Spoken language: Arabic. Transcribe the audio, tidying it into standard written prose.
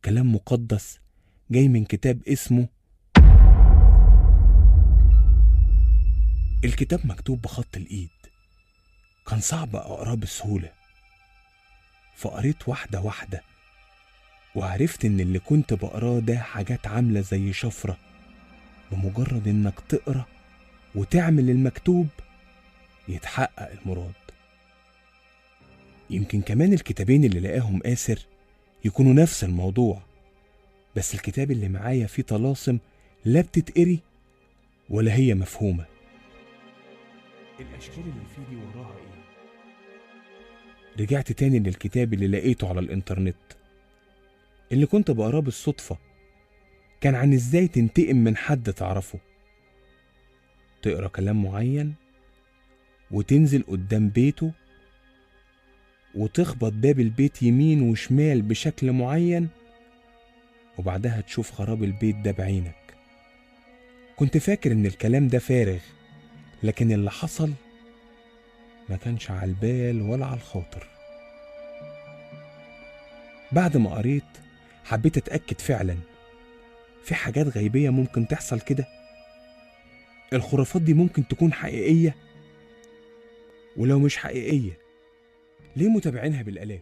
كلام مقدس جاي من كتاب اسمه. الكتاب مكتوب بخط الإيد، كان صعب أقراه بسهولة، فقريت واحدة واحدة وعرفت إن اللي كنت بقراه ده حاجات عاملة زي شفرة. بمجرد إنك تقرأ وتعمل المكتوب يتحقق المراد. يمكن كمان الكتابين اللي لقاهم آسر يكونوا نفس الموضوع، بس الكتاب اللي معايا فيه طلاسم لا بتتقري ولا هي مفهومة. الأشكال اللي فيه دي وراها إيه؟ رجعت تاني للكتاب اللي لقيته على الإنترنت، اللي كنت بقراه بالصدفة. كان عن إزاي تنتقم من حد تعرفه، تقرأ كلام معين وتنزل قدام بيته وتخبط باب البيت يمين وشمال بشكل معين، وبعدها تشوف خراب البيت ده بعينك. كنت فاكر إن الكلام ده فارغ، لكن اللي حصل ما كانش على البال ولا على الخاطر. بعد ما قريت حبيت أتأكد فعلا في حاجات غيبية ممكن تحصل كده. الخرافات دي ممكن تكون حقيقية، ولو مش حقيقية ليه متابعينها بالآلاف؟